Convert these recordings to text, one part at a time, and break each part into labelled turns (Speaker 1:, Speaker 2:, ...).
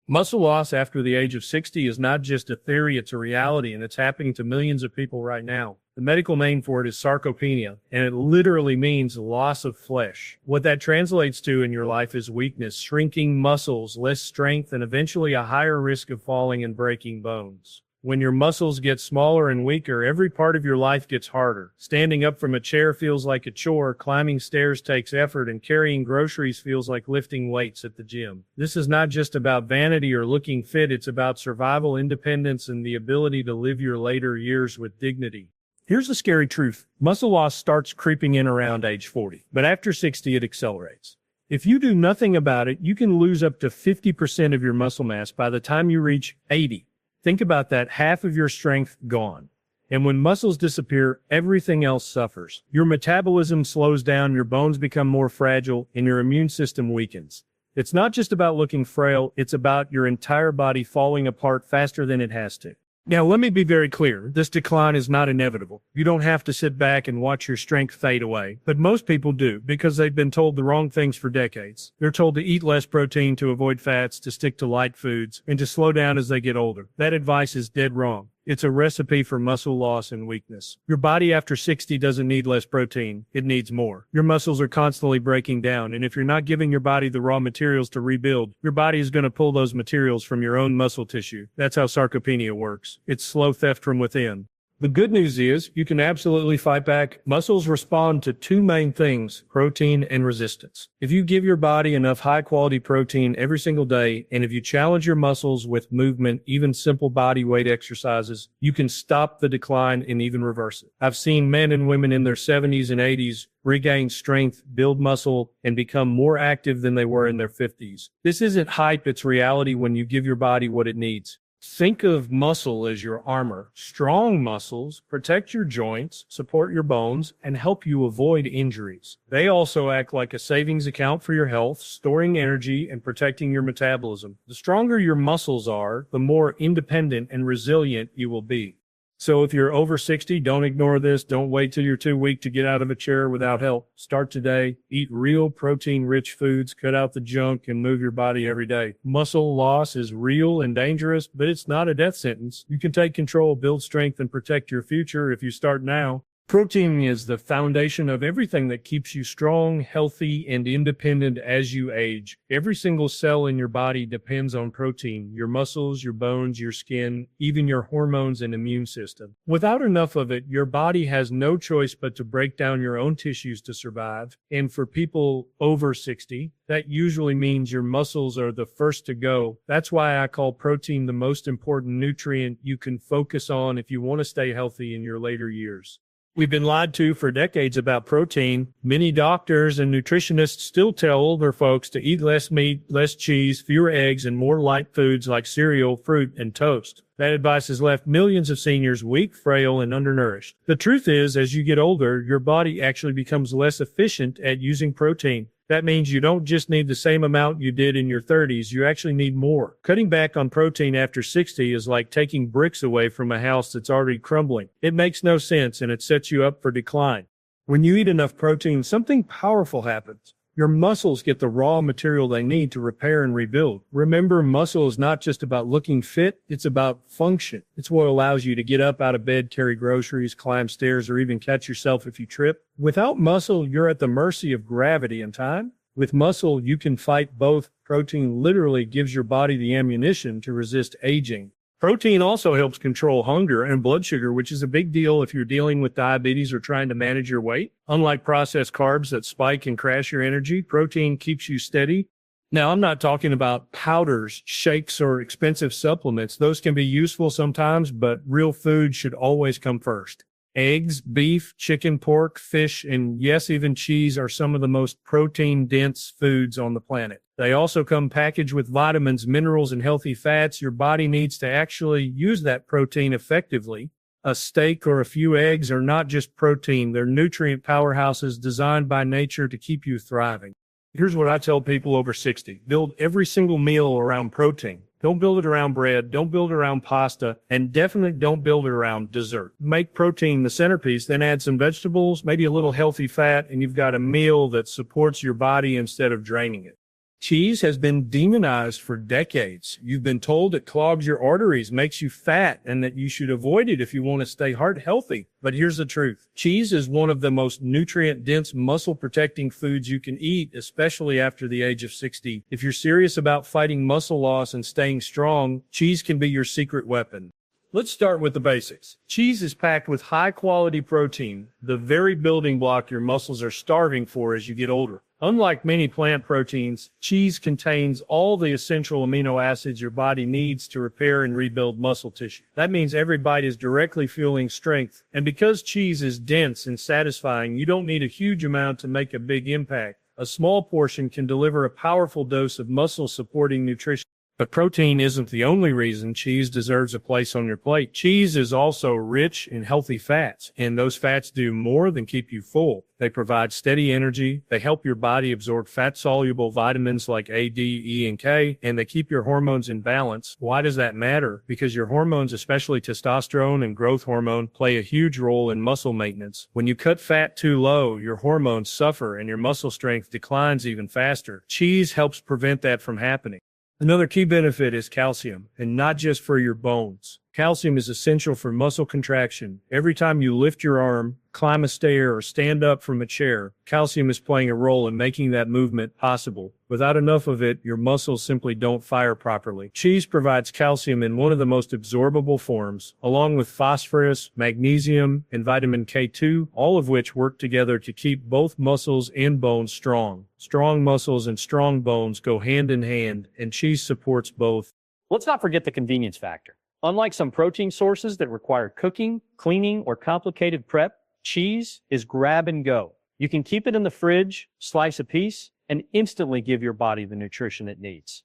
Speaker 1: Muscle loss after the age of 60 is not just a theory, it's a reality, and it's happening to millions of people right now. The medical name for it is sarcopenia, and it literally means loss of flesh. What that translates to in your life is weakness, shrinking muscles, less strength, and eventually a higher risk of falling and breaking bones. When your muscles get smaller and weaker, every part of your life gets harder. Standing up from a chair feels like a chore, climbing stairs takes effort, and carrying groceries feels like lifting weights at the gym. This is not just about vanity or looking fit, it's about survival, independence, and the ability to live your later years with dignity. Here's the scary truth. Muscle loss starts creeping in around age 40, but after 60 it accelerates. If you do nothing about it, you can lose up to 50% of your muscle mass by the time you reach 80. Think about that, half of your strength gone. And when muscles disappear, everything else suffers. Your metabolism slows down, your bones become more fragile, and your immune system weakens. It's not just about looking frail, it's about your entire body falling apart faster than it has to. Now, let me be very clear. This decline is not inevitable. You don't have to sit back and watch your strength fade away. But most people do because they've been told the wrong things for decades. They're told to eat less protein, to avoid fats, to stick to light foods, and to slow down as they get older. That advice is dead wrong. It's a recipe for muscle loss and weakness. Your body after 60 doesn't need less protein. It needs more. Your muscles are constantly breaking down, and if you're not giving your body the raw materials to rebuild, your body is going to pull those materials from your own muscle tissue. That's how sarcopenia works. It's slow theft from within. The good news is you can absolutely fight back. Muscles respond to two main things, protein and resistance. If you give your body enough high-quality protein every single day, and if you challenge your muscles with movement, even simple body weight exercises, you can stop the decline and even reverse it. I've seen men and women in their 70s and 80s regain strength, build muscle, and become more active than they were in their 50s. This isn't hype, it's reality when you give your body what it needs. Think of muscle as your armor. Strong muscles protect your joints, support your bones, and help you avoid injuries. They also act like a savings account for your health, storing energy and protecting your metabolism. The stronger your muscles are, the more independent and resilient you will be. So if you're over 60, don't ignore this. Don't wait till you're too weak to get out of a chair without help. Start today. Eat real protein-rich foods, cut out the junk, and move your body every day. Muscle loss is real and dangerous, but it's not a death sentence. You can take control, build strength, and protect your future if you start now. Protein is the foundation of everything that keeps you strong, healthy, and independent as you age. Every single cell in your body depends on protein. Your muscles, your bones, your skin, even your hormones and immune system. Without enough of it, your body has no choice but to break down your own tissues to survive. And for people over 60, that usually means your muscles are the first to go. That's why I call protein the most important nutrient you can focus on if you want to stay healthy in your later years. We've been lied to for decades about protein. Many doctors and nutritionists still tell older folks to eat less meat, less cheese, fewer eggs, and more light foods like cereal, fruit, and toast. That advice has left millions of seniors weak, frail, and undernourished. The truth is, as you get older, your body actually becomes less efficient at using protein. That means you don't just need the same amount you did in your 30s, you actually need more. Cutting back on protein after 60 is like taking bricks away from a house that's already crumbling. It makes no sense and it sets you up for decline. When you eat enough protein, something powerful happens. Your muscles get the raw material they need to repair and rebuild. Remember, muscle is not just about looking fit, it's about function. It's what allows you to get up out of bed, carry groceries, climb stairs, or even catch yourself if you trip. Without muscle, you're at the mercy of gravity and time. With muscle, you can fight both. Protein literally gives your body the ammunition to resist aging. Protein also helps control hunger and blood sugar, which is a big deal if you're dealing with diabetes or trying to manage your weight. Unlike processed carbs that spike and crash your energy, protein keeps you steady. Now, I'm not talking about powders, shakes, or expensive supplements. Those can be useful sometimes, but real food should always come first. Eggs, beef, chicken, pork, fish, and yes, even cheese are some of the most protein-dense foods on the planet. They also come packaged with vitamins, minerals, and healthy fats. Your body needs to actually use that protein effectively. A steak or a few eggs are not just protein. They're nutrient powerhouses designed by nature to keep you thriving. Here's what I tell people over 60. Build every single meal around protein. Don't build it around bread, don't build it around pasta, and definitely don't build it around dessert. Make protein the centerpiece, then add some vegetables, maybe a little healthy fat, and you've got a meal that supports your body instead of draining it. Cheese has been demonized for decades. You've been told it clogs your arteries, makes you fat, and that you should avoid it if you want to stay heart healthy. But here's the truth. Cheese is one of the most nutrient-dense, muscle-protecting foods you can eat, especially after the age of 60. If you're serious about fighting muscle loss and staying strong, cheese can be your secret weapon. Let's start with the basics. Cheese is packed with high-quality protein, the very building block your muscles are starving for as you get older. Unlike many plant proteins, cheese contains all the essential amino acids your body needs to repair and rebuild muscle tissue. That means every bite is directly fueling strength. And because cheese is dense and satisfying, you don't need a huge amount to make a big impact. A small portion can deliver a powerful dose of muscle-supporting nutrition. But protein isn't the only reason cheese deserves a place on your plate. Cheese is also rich in healthy fats, and those fats do more than keep you full. They provide steady energy, they help your body absorb fat-soluble vitamins like A, D, E, and K, and they keep your hormones in balance. Why does that matter? Because your hormones, especially testosterone and growth hormone, play a huge role in muscle maintenance. When you cut fat too low, your hormones suffer and your muscle strength declines even faster. Cheese helps prevent that from happening. Another key benefit is calcium, and not just for your bones. Calcium is essential for muscle contraction. Every time you lift your arm, climb a stair, or stand up from a chair, calcium is playing a role in making that movement possible. Without enough of it, your muscles simply don't fire properly. Cheese provides calcium in one of the most absorbable forms, along with phosphorus, magnesium, and vitamin K2, all of which work together to keep both muscles and bones strong. Strong muscles and strong bones go hand in hand, and cheese supports both.
Speaker 2: Let's not forget the convenience factor. Unlike some protein sources that require cooking, cleaning, or complicated prep, cheese is grab and go. You can keep it in the fridge, slice a piece, and instantly give your body the nutrition it needs.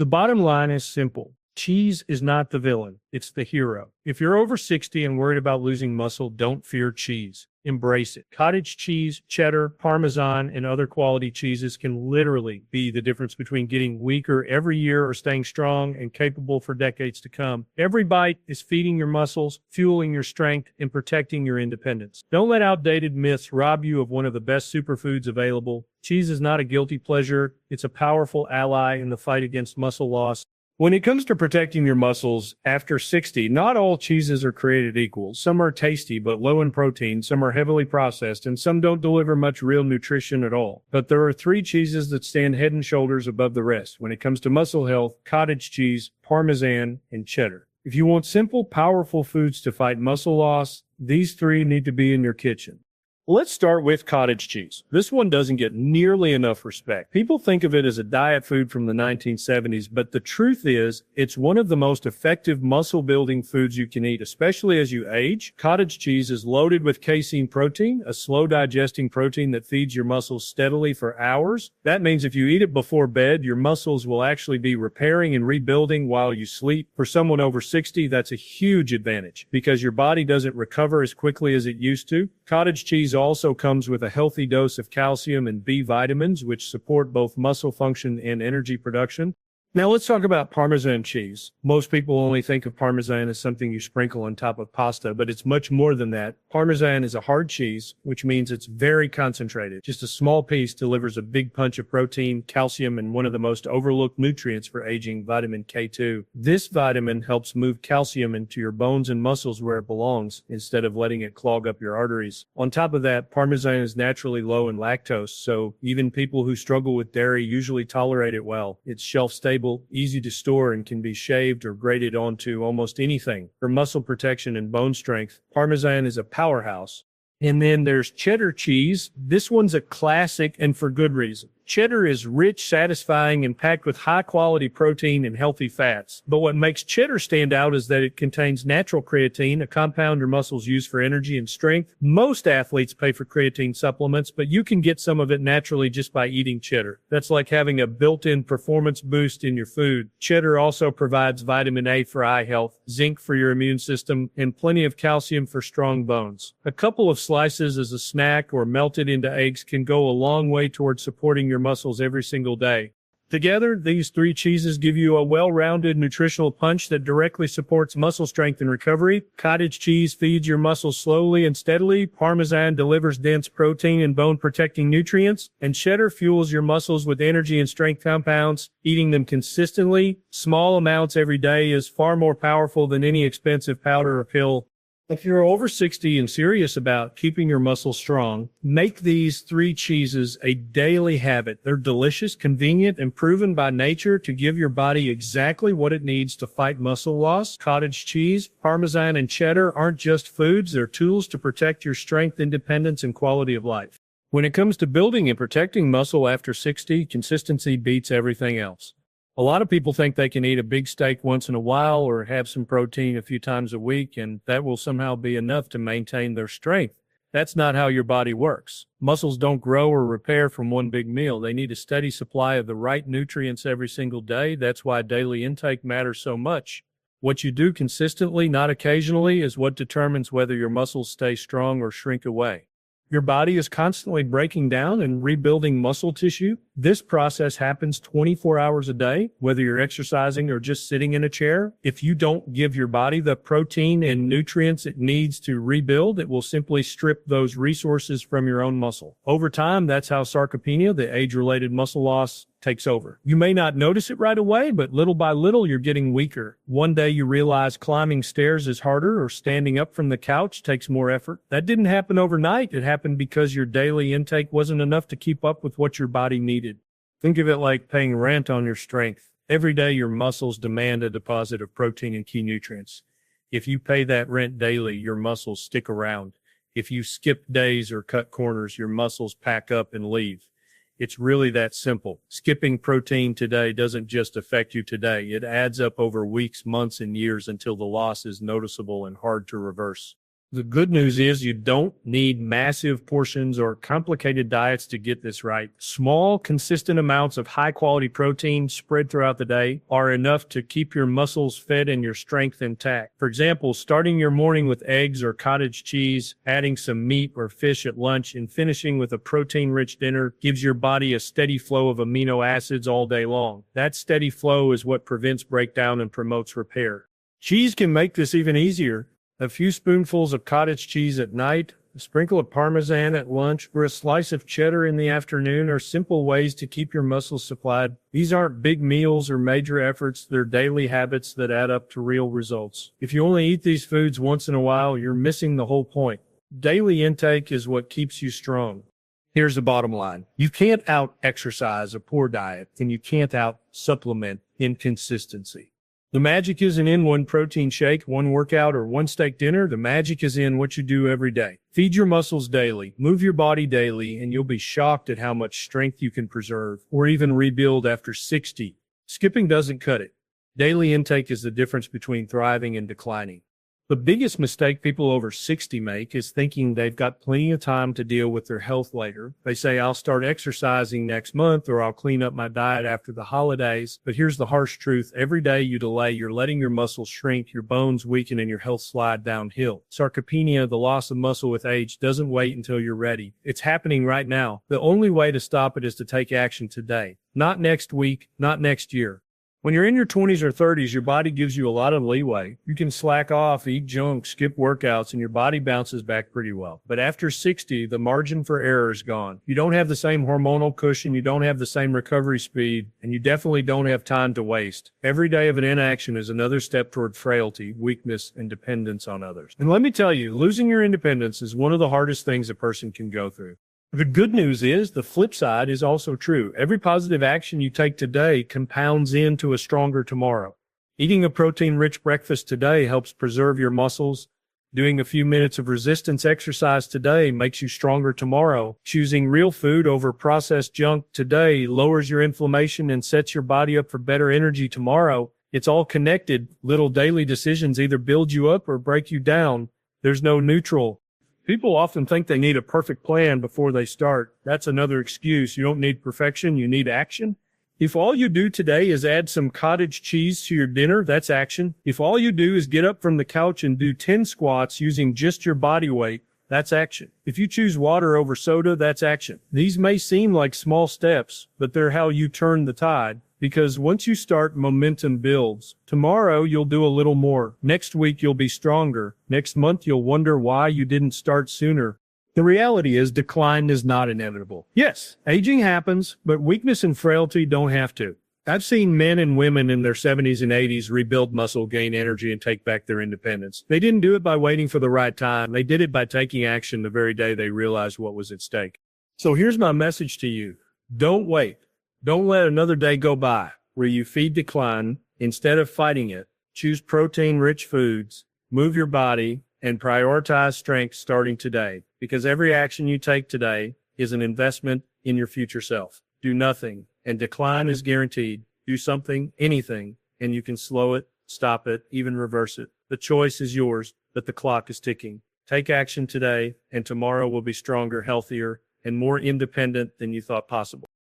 Speaker 1: The bottom line is simple. Cheese is not the villain, it's the hero. If you're over 60 and worried about losing muscle, don't fear cheese. Embrace it. Cottage cheese, cheddar, Parmesan, and other quality cheeses can literally be the difference between getting weaker every year or staying strong and capable for decades to come. Every bite is feeding your muscles, fueling your strength, and protecting your independence. Don't let outdated myths rob you of one of the best superfoods available. Cheese is not a guilty pleasure. It's a powerful ally in the fight against muscle loss. When it comes to protecting your muscles after 60, not all cheeses are created equal. Some are tasty but low in protein, some are heavily processed, and some don't deliver much real nutrition at all. But there are 3 cheeses that stand head and shoulders above the rest when it comes to muscle health: cottage cheese, Parmesan, and cheddar. If you want simple, powerful foods to fight muscle loss, these 3 need to be in your kitchen. Let's start with cottage cheese. This one doesn't get nearly enough respect. People think of it as a diet food from the 1970s, but the truth is, it's one of the most effective muscle-building foods you can eat, especially as you age. Cottage cheese is loaded with casein protein, a slow-digesting protein that feeds your muscles steadily for hours. That means if you eat it before bed, your muscles will actually be repairing and rebuilding while you sleep. For someone over 60, that's a huge advantage because your body doesn't recover as quickly as it used to. Cottage cheese also comes with a healthy dose of calcium and B vitamins, which support both muscle function and energy production. Now let's talk about Parmesan cheese. Most people only think of Parmesan as something you sprinkle on top of pasta, but it's much more than that. Parmesan is a hard cheese, which means it's very concentrated. Just a small piece delivers a big punch of protein, calcium, and one of the most overlooked nutrients for aging, vitamin K2. This vitamin helps move calcium into your bones and muscles where it belongs, instead of letting it clog up your arteries. On top of that, Parmesan is naturally low in lactose, so even people who struggle with dairy usually tolerate it well. It's shelf-stable, easy to store, and can be shaved or grated onto almost anything. For muscle protection and bone strength, Parmesan is a powerhouse. And then there's cheddar cheese. This one's a classic, and for good reason. Cheddar is rich, satisfying, and packed with high-quality protein and healthy fats. But what makes cheddar stand out is that it contains natural creatine, a compound your muscles use for energy and strength. Most athletes pay for creatine supplements, but you can get some of it naturally just by eating cheddar. That's like having a built-in performance boost in your food. Cheddar also provides vitamin A for eye health, zinc for your immune system, and plenty of calcium for strong bones. A couple of slices as a snack or melted into eggs can go a long way towards supporting your muscles every single day. Together, these three cheeses give you a well-rounded nutritional punch that directly supports muscle strength and recovery. Cottage cheese feeds your muscles slowly and steadily. Parmesan delivers dense protein and bone-protecting nutrients. And cheddar fuels your muscles with energy and strength compounds. Eating them consistently, small amounts every day, is far more powerful than any expensive powder or pill. If you're over 60 and serious about keeping your muscles strong, make these three cheeses a daily habit. They're delicious, convenient, and proven by nature to give your body exactly what it needs to fight muscle loss. Cottage cheese, Parmesan, and cheddar aren't just foods, they're tools to protect your strength, independence, and quality of life. When it comes to building and protecting muscle after 60, consistency beats everything else. A lot of people think they can eat a big steak once in a while or have some protein a few times a week, and that will somehow be enough to maintain their strength. That's not how your body works. Muscles don't grow or repair from one big meal. They need a steady supply of the right nutrients every single day. That's why daily intake matters so much. What you do consistently, not occasionally, is what determines whether your muscles stay strong or shrink away. Your body is constantly breaking down and rebuilding muscle tissue. This process happens 24 hours a day, whether you're exercising or just sitting in a chair. If you don't give your body the protein and nutrients it needs to rebuild, it will simply strip those resources from your own muscle. Over time, that's how sarcopenia, the age-related muscle loss, takes over. You may not notice it right away, but little by little, you're getting weaker. One day you realize climbing stairs is harder or standing up from the couch takes more effort. That didn't happen overnight. It happened because your daily intake wasn't enough to keep up with what your body needed. Think of it like paying rent on your strength. Every day your muscles demand a deposit of protein and key nutrients. If you pay that rent daily, your muscles stick around. If you skip days or cut corners, your muscles pack up and leave. It's really that simple. Skipping protein today doesn't just affect you today. It adds up over weeks, months, and years until the loss is noticeable and hard to reverse. The good news is you don't need massive portions or complicated diets to get this right. Small, consistent amounts of high-quality protein spread throughout the day are enough to keep your muscles fed and your strength intact. For example, starting your morning with eggs or cottage cheese, adding some meat or fish at lunch, and finishing with a protein-rich dinner gives your body a steady flow of amino acids all day long. That steady flow is what prevents breakdown and promotes repair. Cheese can make this even easier. A few spoonfuls of cottage cheese at night, a sprinkle of Parmesan at lunch, or a slice of cheddar in the afternoon are simple ways to keep your muscles supplied. These aren't big meals or major efforts. They're daily habits that add up to real results. If you only eat these foods once in a while, you're missing the whole point. Daily intake is what keeps you strong. Here's the bottom line. You can't out-exercise a poor diet, and you can't out-supplement inconsistency. The magic isn't in one protein shake, one workout, or one steak dinner. The magic is in what you do every day. Feed your muscles daily, move your body daily, and you'll be shocked at how much strength you can preserve or even rebuild after 60. Skipping doesn't cut it. Daily intake is the difference between thriving and declining. The biggest mistake people over 60 make is thinking they've got plenty of time to deal with their health later. They say, I'll start exercising next month, or I'll clean up my diet after the holidays. But here's the harsh truth. Every day you delay, you're letting your muscles shrink, your bones weaken, and your health slide downhill. Sarcopenia, the loss of muscle with age, doesn't wait until you're ready. It's happening right now. The only way to stop it is to take action today. Not next week, not next year. When you're in your 20s or 30s, your body gives you a lot of leeway. You can slack off, eat junk, skip workouts, and your body bounces back pretty well. But after 60, the margin for error is gone. You don't have the same hormonal cushion, you don't have the same recovery speed, and you definitely don't have time to waste. Every day of an inaction is another step toward frailty, weakness, and dependence on others. And let me tell you, losing your independence is one of the hardest things a person can go through. The good news is the flip side is also true. Every positive action you take today compounds into a stronger tomorrow. Eating a protein-rich breakfast today helps preserve your muscles. Doing a few minutes of resistance exercise today makes you stronger tomorrow. Choosing real food over processed junk today lowers your inflammation and sets your body up for better energy tomorrow. It's all connected. Little daily decisions either build you up or break you down. There's no neutral. People often think they need a perfect plan before they start. That's another excuse. You don't need perfection, you need action. If all you do today is add some cottage cheese to your dinner, that's action. If all you do is get up from the couch and do 10 squats using just your body weight, That's action. If you choose water over soda, that's action. These may seem like small steps, but they're how you turn the tide. Because once you start, momentum builds. Tomorrow, you'll do a little more. Next week, you'll be stronger. Next month, you'll wonder why you didn't start sooner. The reality is decline is not inevitable. Yes, aging happens, but weakness and frailty don't have to. I've seen men and women in their 70s and 80s rebuild muscle, gain energy, and take back their independence. They didn't do it by waiting for the right time. They did it by taking action the very day they realized what was at stake. So here's my message to you. Don't wait. Don't let another day go by where you feed decline. Instead of fighting it, choose protein-rich foods, move your body, and prioritize strength starting today. Because every action you take today is an investment in your future self. Do nothing, and decline is guaranteed. Do something, anything, and you can slow it, stop it, even reverse it. The choice is yours, but the clock is ticking. Take action today, and tomorrow will be stronger, healthier, and more independent than you thought possible.